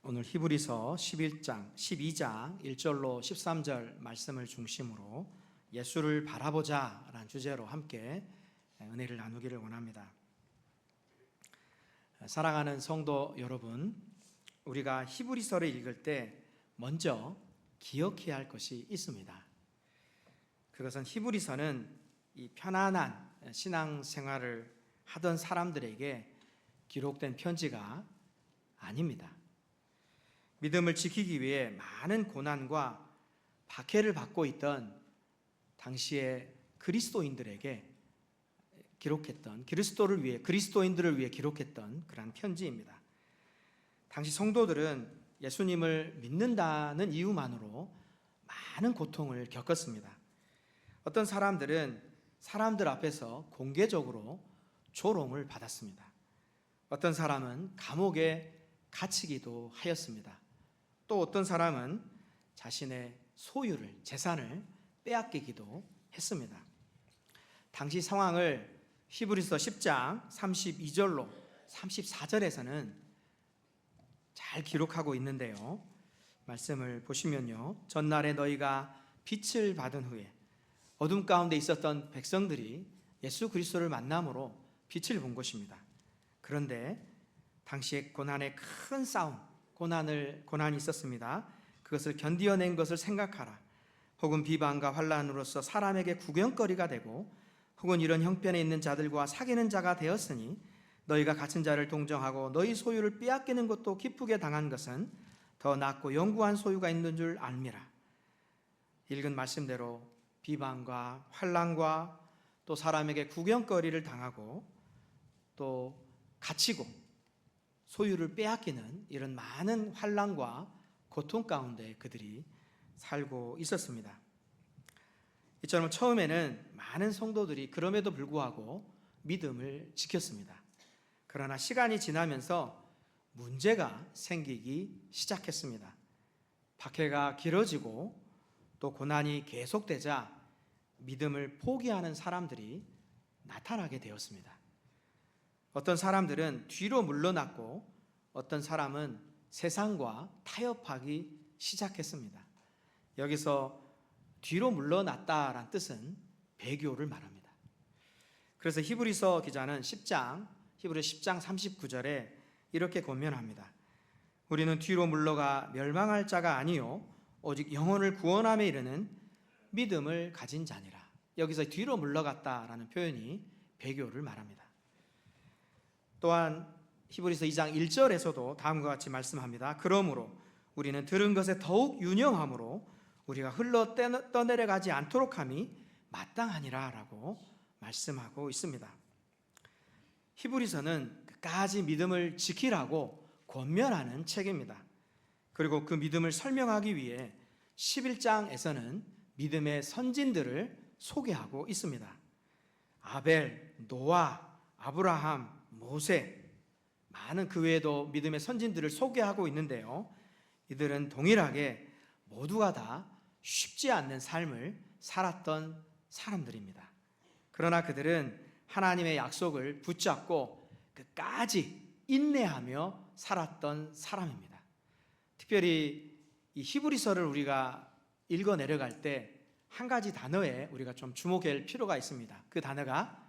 오늘 히브리서 11장, 12장 1절로 13절 말씀을 중심으로 예수를 바라보자 라는 주제로 함께 은혜를 나누기를 원합니다. 사랑하는 성도 여러분, 우리가 히브리서를 읽을 때 먼저 기억해야 할 것이 있습니다. 그것은 히브리서는 이 편안한 신앙생활을 하던 사람들에게 기록된 편지가 아닙니다. 믿음을 지키기 위해 많은 고난과 박해를 받고 있던 당시의 그리스도인들에게 기록했던, 그리스도인들을 위해 기록했던 그런 편지입니다. 당시 성도들은 예수님을 믿는다는 이유만으로 많은 고통을 겪었습니다. 어떤 사람들은 사람들 앞에서 공개적으로 조롱을 받았습니다. 어떤 사람은 감옥에 갇히기도 하였습니다. 또 어떤 사람은 자신의 소유를, 재산을 빼앗기기도 했습니다. 당시 상황을 히브리서 10장 32절로 34절에서는 잘 기록하고 있는데요. 말씀을 보시면요. 전날에 너희가 빛을 받은 후에 어둠 가운데 있었던 백성들이 예수 그리스도를 만남으로 빛을 본 것입니다. 그런데 당시에 고난의 큰 싸움, 고난이 있었습니다. 그것을 견디어낸 것을 생각하라. 혹은 비방과 환난으로서 사람에게 구경거리가 되고 혹은 이런 형편에 있는 자들과 사귀는 자가 되었으니 너희가 갇힌 자를 동정하고 너희 소유를 빼앗기는 것도 기쁘게 당한 것은 더 낫고 영구한 소유가 있는 줄 알미라. 읽은 말씀대로 비방과 환난과 또 사람에게 구경거리를 당하고 또 갇히고 소유를 빼앗기는 이런 많은 환난과 고통 가운데 그들이 살고 있었습니다. 이처럼 처음에는 많은 성도들이 그럼에도 불구하고 믿음을 지켰습니다. 그러나 시간이 지나면서 문제가 생기기 시작했습니다. 박해가 길어지고 또 고난이 계속되자 믿음을 포기하는 사람들이 나타나게 되었습니다. 어떤 사람들은 뒤로 물러났고 어떤 사람은 세상과 타협하기 시작했습니다. 여기서 뒤로 물러났다라는 뜻은 배교를 말합니다. 그래서 히브리서 기자는 히브리 10장 39절에 이렇게 권면합니다. 우리는 뒤로 물러가 멸망할 자가 아니요 오직 영혼을 구원함에 이르는 믿음을 가진 자니라. 여기서 뒤로 물러갔다라는 표현이 배교를 말합니다. 또한 히브리서 2장 1절에서도 다음과 같이 말씀합니다. 그러므로 우리는 들은 것에 더욱 유념함으로 우리가 흘러 떠내려가지 않도록 함이 마땅하니라 라고 말씀하고 있습니다. 히브리서는 끝까지 믿음을 지키라고 권면하는 책입니다. 그리고 그 믿음을 설명하기 위해 11장에서는 믿음의 선진들을 소개하고 있습니다. 아벨, 노아, 아브라함, 모세, 많은 그 외에도 믿음의 선진들을 소개하고 있는데요. 이들은 동일하게 모두가 다 쉽지 않는 삶을 살았던 사람들입니다. 그러나 그들은 하나님의 약속을 붙잡고 끝까지 인내하며 살았던 사람입니다. 특별히 이 히브리서를 우리가 읽어 내려갈 때 한 가지 단어에 우리가 좀 주목할 필요가 있습니다. 그 단어가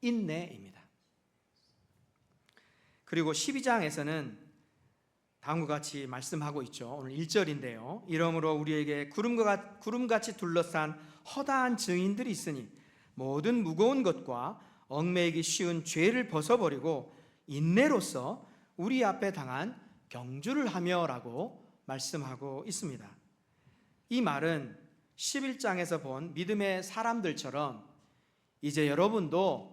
인내입니다. 그리고 12장에서는 다음과 같이 말씀하고 있죠. 오늘 1절인데요. 이러므로 우리에게 구름같이 둘러싼 허다한 증인들이 있으니 모든 무거운 것과 얽매이기 쉬운 죄를 벗어버리고 인내로서 우리 앞에 당한 경주를 하며 라고 말씀하고 있습니다. 이 말은 11장에서 본 믿음의 사람들처럼 이제 여러분도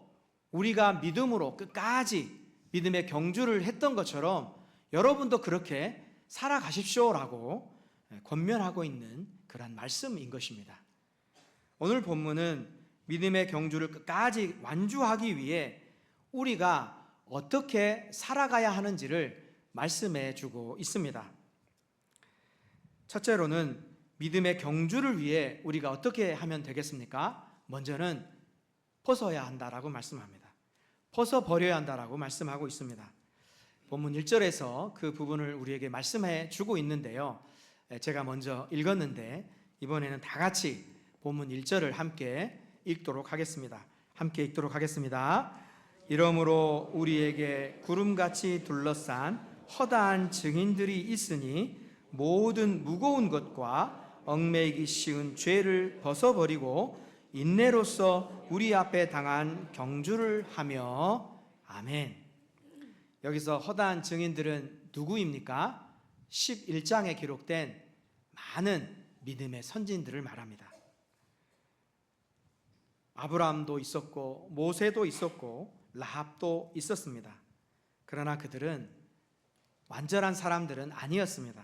우리가 믿음으로 끝까지 믿음의 경주를 했던 것처럼 여러분도 그렇게 살아가십시오라고 권면하고 있는 그런 말씀인 것입니다. 오늘 본문은 믿음의 경주를 끝까지 완주하기 위해 우리가 어떻게 살아가야 하는지를 말씀해 주고 있습니다. 첫째로는 믿음의 경주를 위해 우리가 어떻게 하면 되겠습니까? 먼저는 벗어야 한다라고 말씀합니다. 벗어버려야 한다라고 말씀하고 있습니다. 본문 1절에서 그 부분을 우리에게 말씀해 주고 있는데요. 제가 먼저 읽었는데 이번에는 다 같이 본문 1절을 함께 읽도록 하겠습니다. 함께 읽도록 하겠습니다. 이러므로 우리에게 구름같이 둘러싼 허다한 증인들이 있으니 모든 무거운 것과 얽매이기 쉬운 죄를 벗어버리고 인내로서 우리 앞에 당한 경주를 하며 아멘. 여기서 허다한 증인들은 누구입니까? 11장에 기록된 많은 믿음의 선진들을 말합니다. 아브라함도 있었고 모세도 있었고 라합도 있었습니다. 그러나 그들은 완전한 사람들은 아니었습니다.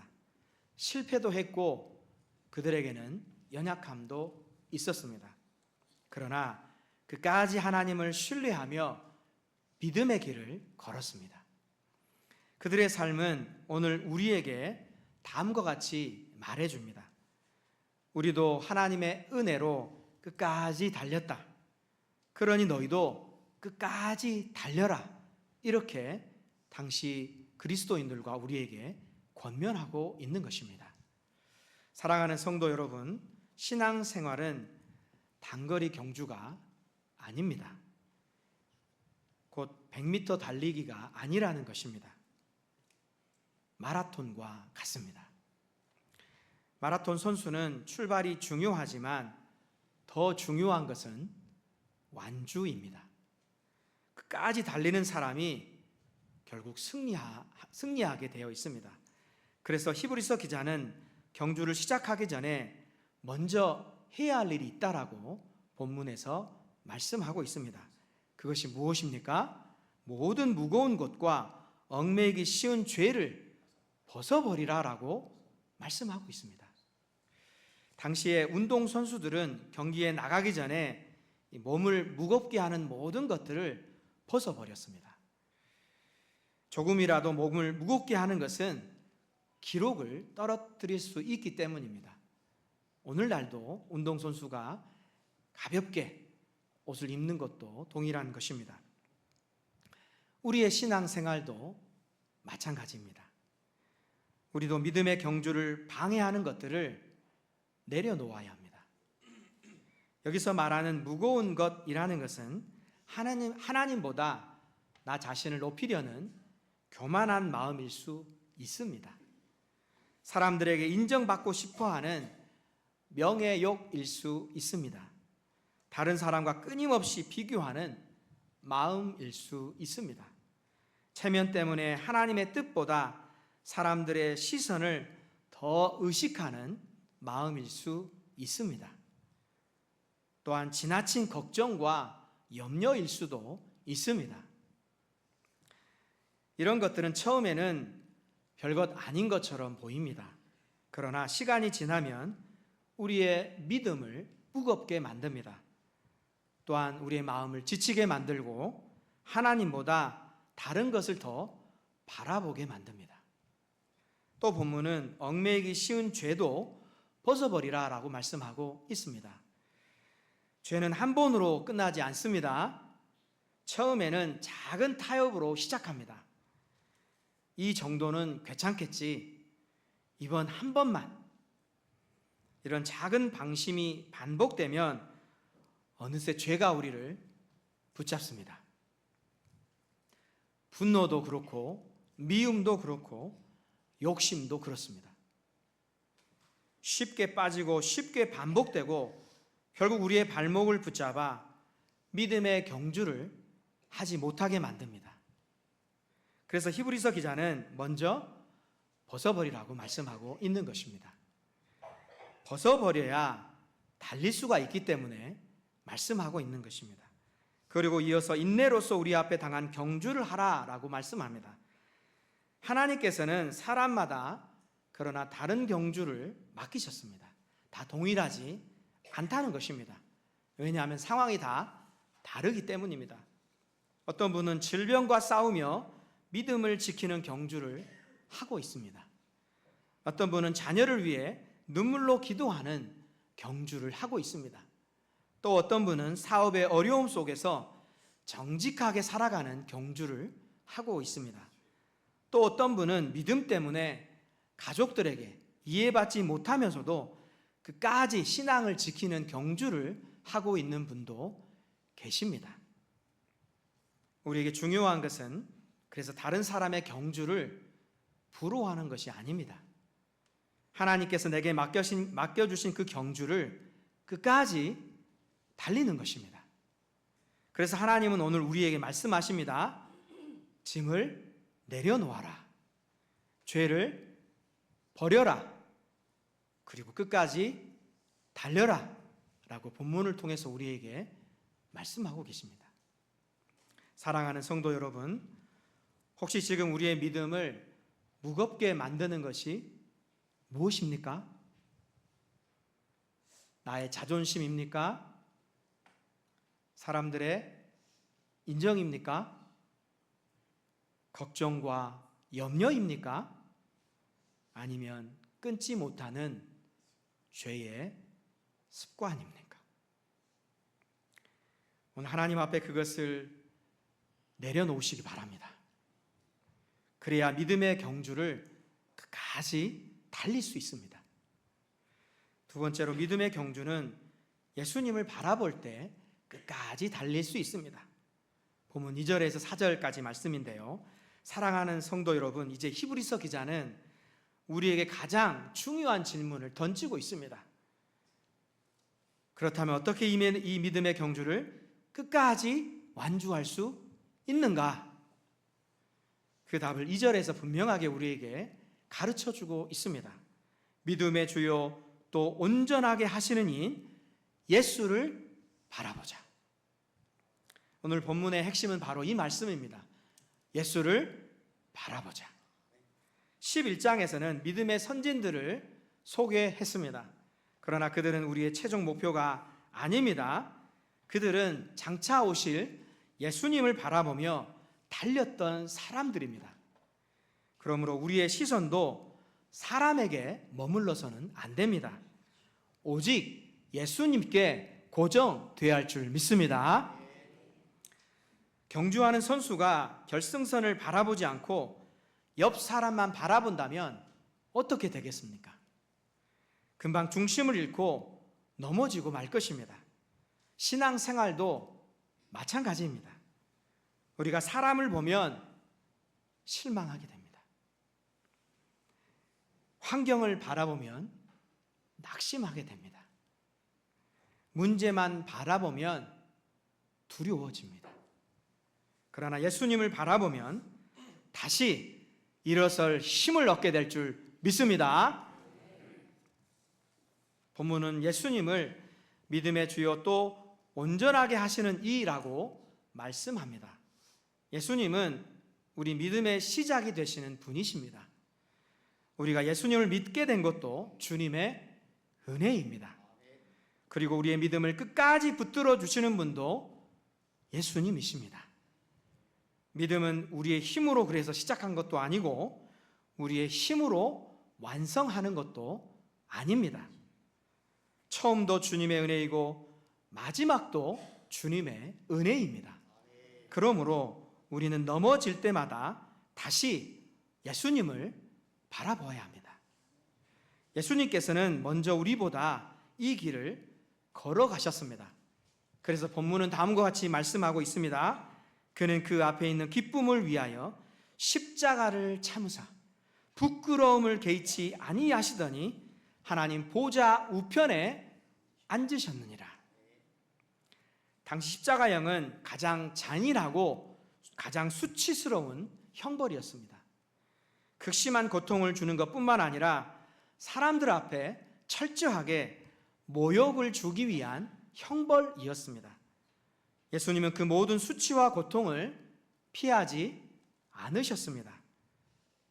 실패도 했고 그들에게는 연약함도 있었습니다. 그러나 그까지 하나님을 신뢰하며 믿음의 길을 걸었습니다. 그들의 삶은 오늘 우리에게 다음과 같이 말해줍니다. 우리도 하나님의 은혜로 끝까지 달렸다. 그러니 너희도 끝까지 달려라. 이렇게 당시 그리스도인들과 우리에게 권면하고 있는 것입니다. 사랑하는 성도 여러분, 신앙생활은 단거리 경주가 아닙니다. 곧 100m 달리기가 아니라는 것입니다. 마라톤과 같습니다. 마라톤 선수는 출발이 중요하지만 더 중요한 것은 완주입니다. 끝까지 달리는 사람이 결국 승리하게 되어 있습니다. 그래서 히브리서 기자는 경주를 시작하기 전에 먼저 해야 할 일이 있다라고 본문에서 말씀하고 있습니다. 그것이 무엇입니까? 모든 무거운 것과 얽매이기 쉬운 죄를 벗어버리라라고 말씀하고 있습니다. 당시에 운동선수들은 경기에 나가기 전에 몸을 무겁게 하는 모든 것들을 벗어버렸습니다. 조금이라도 몸을 무겁게 하는 것은 기록을 떨어뜨릴 수 있기 때문입니다. 오늘날도 운동선수가 가볍게 옷을 입는 것도 동일한 것입니다. 우리의 신앙생활도 마찬가지입니다. 우리도 믿음의 경주를 방해하는 것들을 내려놓아야 합니다. 여기서 말하는 무거운 것이라는 것은 하나님보다 나 자신을 높이려는 교만한 마음일 수 있습니다. 사람들에게 인정받고 싶어하는 명예욕일 수 있습니다. 다른 사람과 끊임없이 비교하는 마음일 수 있습니다. 체면 때문에 하나님의 뜻보다 사람들의 시선을 더 의식하는 마음일 수 있습니다. 또한 지나친 걱정과 염려일 수도 있습니다. 이런 것들은 처음에는 별것 아닌 것처럼 보입니다. 그러나 시간이 지나면 우리의 믿음을 무겁게 만듭니다. 또한 우리의 마음을 지치게 만들고 하나님보다 다른 것을 더 바라보게 만듭니다. 또 본문은 얽매이기 쉬운 죄도 벗어버리라 라고 말씀하고 있습니다. 죄는 한 번으로 끝나지 않습니다. 처음에는 작은 타협으로 시작합니다. 이 정도는 괜찮겠지. 이번 한 번만. 이런 작은 방심이 반복되면 어느새 죄가 우리를 붙잡습니다. 분노도 그렇고 미움도 그렇고 욕심도 그렇습니다. 쉽게 빠지고 쉽게 반복되고 결국 우리의 발목을 붙잡아 믿음의 경주를 하지 못하게 만듭니다. 그래서 히브리서 기자는 먼저 벗어버리라고 말씀하고 있는 것입니다. 벗어버려야 달릴 수가 있기 때문에 말씀하고 있는 것입니다. 그리고 이어서 인내로서 우리 앞에 당한 경주를 하라라고 말씀합니다. 하나님께서는 사람마다 그러나 다른 경주를 맡기셨습니다. 다 동일하지 않다는 것입니다. 왜냐하면 상황이 다 다르기 때문입니다. 어떤 분은 질병과 싸우며 믿음을 지키는 경주를 하고 있습니다. 어떤 분은 자녀를 위해 눈물로 기도하는 경주를 하고 있습니다. 또 어떤 분은 사업의 어려움 속에서 정직하게 살아가는 경주를 하고 있습니다. 또 어떤 분은 믿음 때문에 가족들에게 이해받지 못하면서도 끝까지 신앙을 지키는 경주를 하고 있는 분도 계십니다. 우리에게 중요한 것은 그래서 다른 사람의 경주를 부러워하는 것이 아닙니다. 하나님께서 내게 맡겨주신 그 경주를 끝까지 달리는 것입니다. 그래서 하나님은 오늘 우리에게 말씀하십니다. 짐을 내려놓아라. 죄를 버려라. 그리고 끝까지 달려라. 라고 본문을 통해서 우리에게 말씀하고 계십니다. 사랑하는 성도 여러분, 혹시 지금 우리의 믿음을 무겁게 만드는 것이 무엇입니까? 나의 자존심입니까? 사람들의 인정입니까? 걱정과 염려입니까? 아니면 끊지 못하는 죄의 습관입니까? 오늘 하나님 앞에 그것을 내려놓으시기 바랍니다. 그래야 믿음의 경주를 끝까지 달릴 수 있습니다. 두 번째로 믿음의 경주는 예수님을 바라볼 때 끝까지 달릴 수 있습니다. 본문 2절에서 4절까지 말씀인데요. 사랑하는 성도 여러분, 이제 히브리서 기자는 우리에게 가장 중요한 질문을 던지고 있습니다. 그렇다면 어떻게 이 믿음의 경주를 끝까지 완주할 수 있는가? 그 답을 2절에서 분명하게 우리에게 가르쳐주고 있습니다. 믿음의 주요 또 온전하게 하시는 이인 예수를 바라보자. 오늘 본문의 핵심은 바로 이 말씀입니다. 예수를 바라보자. 11장에서는 믿음의 선진들을 소개했습니다. 그러나 그들은 우리의 최종 목표가 아닙니다. 그들은 장차 오실 예수님을 바라보며 달렸던 사람들입니다. 그러므로 우리의 시선도 사람에게 머물러서는 안 됩니다. 오직 예수님께 고정되어야 할 줄 믿습니다. 경주하는 선수가 결승선을 바라보지 않고 옆 사람만 바라본다면 어떻게 되겠습니까? 금방 중심을 잃고 넘어지고 말 것입니다. 신앙생활도 마찬가지입니다. 우리가 사람을 보면 실망하게 됩니다. 환경을 바라보면 낙심하게 됩니다. 문제만 바라보면 두려워집니다. 그러나 예수님을 바라보면 다시 일어설 힘을 얻게 될 줄 믿습니다. 본문은 예수님을 믿음의 주요 또 온전하게 하시는 이라고 말씀합니다. 예수님은 우리 믿음의 시작이 되시는 분이십니다. 우리가 예수님을 믿게 된 것도 주님의 은혜입니다. 그리고 우리의 믿음을 끝까지 붙들어 주시는 분도 예수님이십니다. 믿음은 우리의 힘으로 그래서 시작한 것도 아니고 우리의 힘으로 완성하는 것도 아닙니다. 처음도 주님의 은혜이고 마지막도 주님의 은혜입니다. 그러므로 우리는 넘어질 때마다 다시 예수님을 바라보아야 합니다. 예수님께서는 먼저 우리보다 이 길을 걸어가셨습니다. 그래서 본문은 다음과 같이 말씀하고 있습니다. 그는 그 앞에 있는 기쁨을 위하여 십자가를 참으사 부끄러움을 개의치 아니하시더니 하나님 보좌 우편에 앉으셨느니라. 당시 십자가형은 가장 잔인하고 가장 수치스러운 형벌이었습니다. 극심한 고통을 주는 것뿐만 아니라 사람들 앞에 철저하게 모욕을 주기 위한 형벌이었습니다. 예수님은 그 모든 수치와 고통을 피하지 않으셨습니다.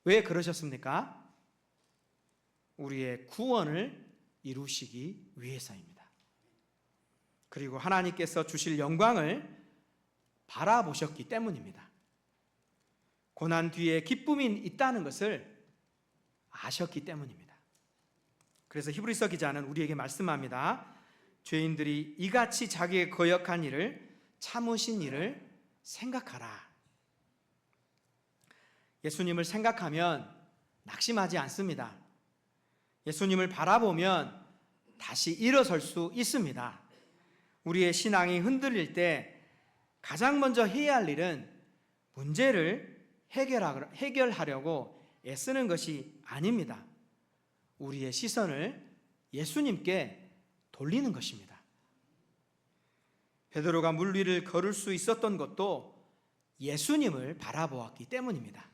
왜 그러셨습니까? 우리의 구원을 이루시기 위해서입니다. 그리고 하나님께서 주실 영광을 바라보셨기 때문입니다. 고난 뒤에 기쁨이 있다는 것을 아셨기 때문입니다. 그래서 히브리서 기자는 우리에게 말씀합니다. 죄인들이 이같이 자기의 거역한 일을 참으신 일을 생각하라. 예수님을 생각하면 낙심하지 않습니다. 예수님을 바라보면 다시 일어설 수 있습니다. 우리의 신앙이 흔들릴 때 가장 먼저 해야 할 일은 문제를 해결하려고 애쓰는 것이 아닙니다. 우리의 시선을 예수님께 돌리는 것입니다. 베드로가 물 위를 걸을 수 있었던 것도 예수님을 바라보았기 때문입니다.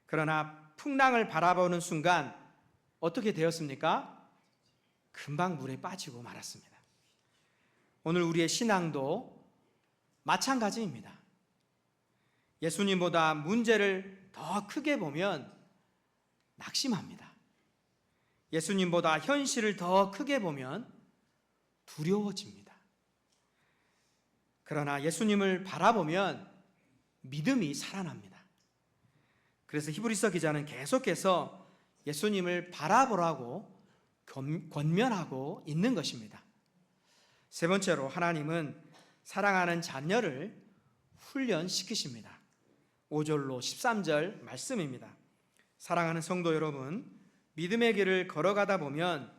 그러나 풍랑을 바라보는 순간 어떻게 되었습니까? 금방 물에 빠지고 말았습니다. 오늘 우리의 신앙도 마찬가지입니다. 예수님보다 문제를 더 크게 보면 낙심합니다. 예수님보다 현실을 더 크게 보면 두려워집니다. 그러나 예수님을 바라보면 믿음이 살아납니다. 그래서 히브리서 기자는 계속해서 예수님을 바라보라고 권면하고 있는 것입니다. 세 번째로 하나님은 사랑하는 자녀를 훈련시키십니다. 5절로 13절 말씀입니다. 사랑하는 성도 여러분, 믿음의 길을 걸어가다 보면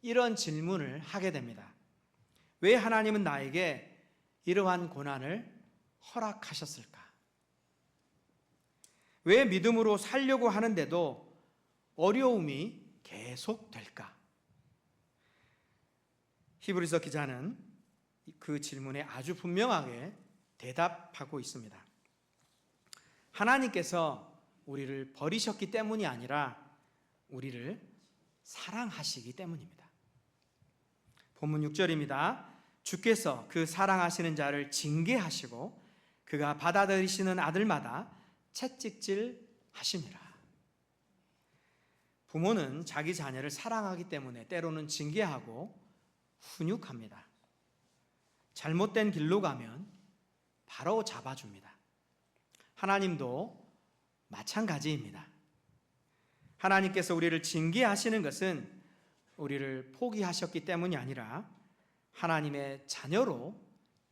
이런 질문을 하게 됩니다. 왜 하나님은 나에게 이러한 고난을 허락하셨을까? 왜 믿음으로 살려고 하는데도 어려움이 계속될까? 히브리서 기자는 그 질문에 아주 분명하게 대답하고 있습니다. 하나님께서 우리를 버리셨기 때문이 아니라 우리를 사랑하시기 때문입니다. 본문 6절입니다. 주께서 그 사랑하시는 자를 징계하시고 그가 받아들이시는 아들마다 채찍질 하심이라. 부모는 자기 자녀를 사랑하기 때문에 때로는 징계하고 훈육합니다. 잘못된 길로 가면 바로 잡아줍니다. 하나님도 마찬가지입니다. 하나님께서 우리를 징계하시는 것은 우리를 포기하셨기 때문이 아니라 하나님의 자녀로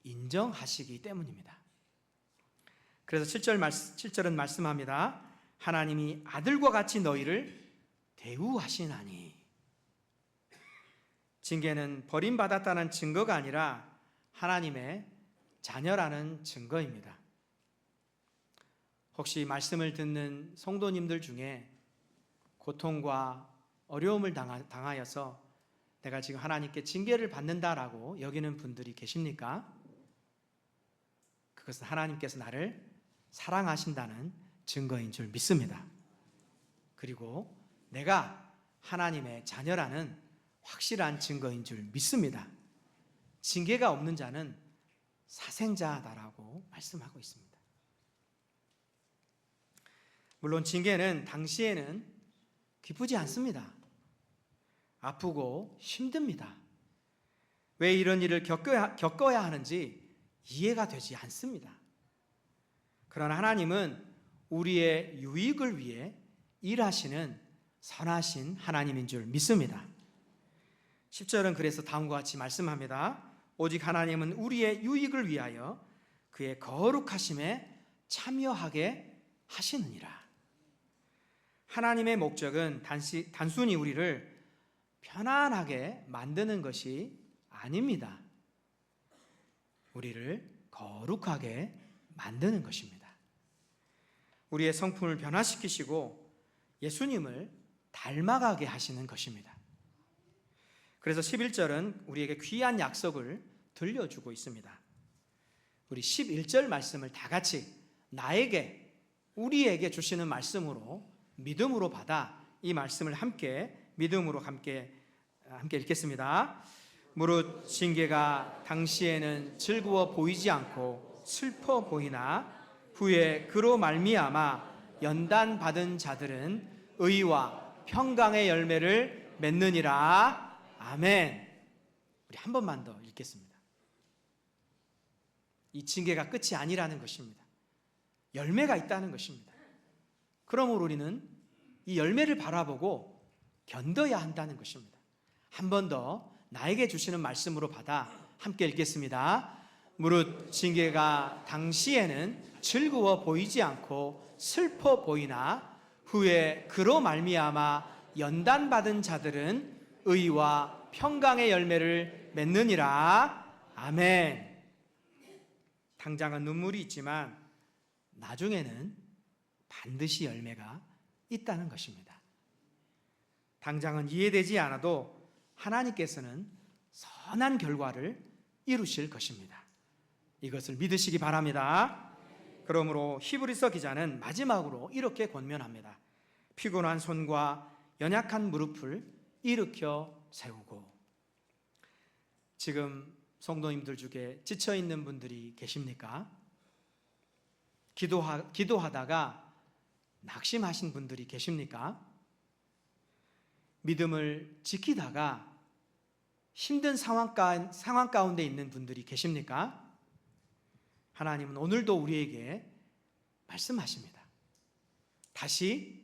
인정하시기 때문입니다. 그래서 7절은 말씀합니다. 하나님이 아들과 같이 너희를 대우하시나니. 징계는 버림받았다는 증거가 아니라 하나님의 자녀라는 증거입니다. 혹시 말씀을 듣는 성도님들 중에 고통과 어려움을 당하여서 내가 지금 하나님께 징계를 받는다라고 여기는 분들이 계십니까? 그것은 하나님께서 나를 사랑하신다는 증거인 줄 믿습니다. 그리고 내가 하나님의 자녀라는 확실한 증거인 줄 믿습니다. 징계가 없는 자는 사생자다라고 말씀하고 있습니다. 물론 징계는 당시에는 기쁘지 않습니다. 아프고 힘듭니다. 왜 이런 일을 겪어야 하는지 이해가 되지 않습니다. 그러나 하나님은 우리의 유익을 위해 일하시는 선하신 하나님인 줄 믿습니다. 10절은 그래서 다음과 같이 말씀합니다. 오직 하나님은 우리의 유익을 위하여 그의 거룩하심에 참여하게 하시느니라. 하나님의 목적은 단순히 우리를 편안하게 만드는 것이 아닙니다. 우리를 거룩하게 만드는 것입니다. 우리의 성품을 변화시키시고 예수님을 닮아가게 하시는 것입니다. 그래서 11절은 우리에게 귀한 약속을 들려주고 있습니다. 우리 11절 말씀을 다 같이 우리에게 주시는 말씀으로 믿음으로 받아 이 말씀을 믿음으로 함께 읽겠습니다. 무릇 징계가 당시에는 즐거워 보이지 않고 슬퍼 보이나 후에 그로 말미암아 연단 받은 자들은 의와 평강의 열매를 맺느니라. 아멘. 우리 한 번만 더 읽겠습니다. 이 징계가 끝이 아니라는 것입니다. 열매가 있다는 것입니다. 그러므로 우리는 이 열매를 바라보고 견뎌야 한다는 것입니다. 한 번 더 나에게 주시는 말씀으로 받아 함께 읽겠습니다. 무릇 징계가 당시에는 즐거워 보이지 않고 슬퍼 보이나 후에 그로 말미암아 연단받은 자들은 의와 평강의 열매를 맺느니라. 아멘. 당장은 눈물이 있지만 나중에는 반드시 열매가 있다는 것입니다. 당장은 이해되지 않아도 하나님께서는 선한 결과를 이루실 것입니다. 이것을 믿으시기 바랍니다. 그러므로 히브리서 기자는 마지막으로 이렇게 권면합니다. 피곤한 손과 연약한 무릎을 일으켜 세우고. 지금 성도님들 중에 지쳐있는 분들이 계십니까? 기도하다가 낙심하신 분들이 계십니까? 믿음을 지키다가 힘든 상황 가운데 있는 분들이 계십니까? 하나님은 오늘도 우리에게 말씀하십니다. 다시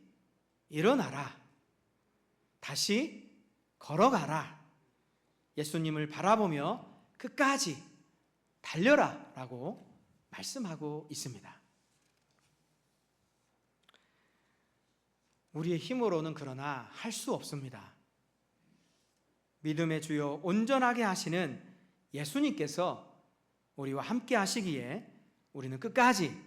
일어나라. 다시 걸어가라. 예수님을 바라보며 끝까지 달려라 라고 말씀하고 있습니다. 우리의 힘으로는 그러나 할 수 없습니다. 믿음의 주요 온전하게 하시는 예수님께서 우리와 함께 하시기에 우리는 끝까지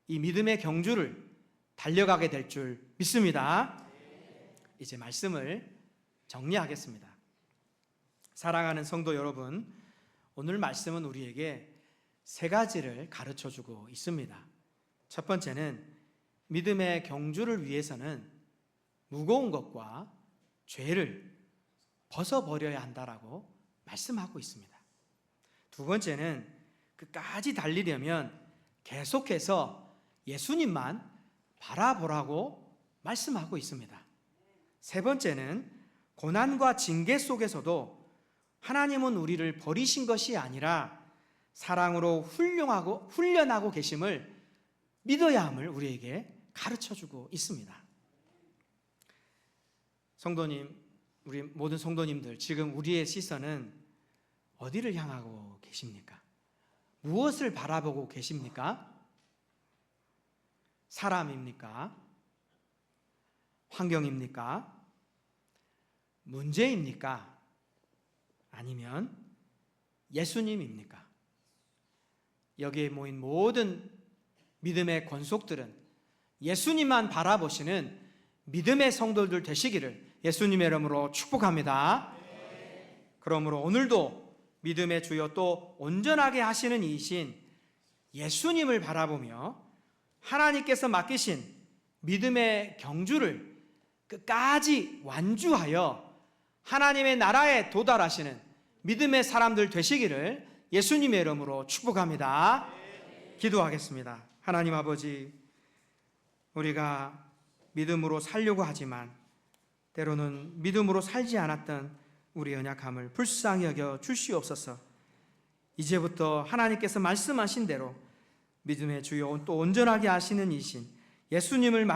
이 믿음의 경주를 달려가게 될 줄 믿습니다. 이제 말씀을 정리하겠습니다. 사랑하는 성도 여러분, 오늘 말씀은 우리에게 세 가지를 가르쳐주고 있습니다. 첫 번째는 믿음의 경주를 위해서는 무거운 것과 죄를 벗어버려야 한다라고 말씀하고 있습니다. 두 번째는 끝까지 달리려면 계속해서 예수님만 바라보라고 말씀하고 있습니다. 세 번째는 고난과 징계 속에서도 하나님은 우리를 버리신 것이 아니라 사랑으로 훈련하고 계심을 믿어야 함을 우리에게 가르쳐주고 있습니다. 성도님, 우리 모든 성도님들, 지금 우리의 시선은 어디를 향하고 계십니까? 무엇을 바라보고 계십니까? 사람입니까? 환경입니까? 문제입니까? 아니면 예수님입니까? 여기에 모인 모든 믿음의 권속들은 예수님만 바라보시는 믿음의 성도들 되시기를 예수님의 이름으로 축복합니다. 그러므로 오늘도 믿음의 주요 또 온전하게 하시는 이이신 예수님을 바라보며 하나님께서 맡기신 믿음의 경주를 끝까지 완주하여 하나님의 나라에 도달하시는 믿음의 사람들 되시기를 예수님의 이름으로 축복합니다. 기도하겠습니다. 하나님 아버지, 우리가 믿음으로 살려고 하지만 때로는 믿음으로 살지 않았던 우리 연약함을 불쌍히 여겨 주시옵소서. 이제부터 하나님께서 말씀하신 대로 믿음의 주요 또 온전하게 하시는 이신 예수님을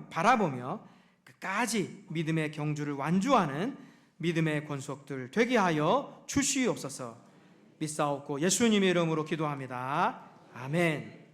바라보며 끝까지 믿음의 경주를 완주하는 믿음의 권속들 되게 하여 주시옵소서. 믿사옵고 예수님의 이름으로 기도합니다. 아멘.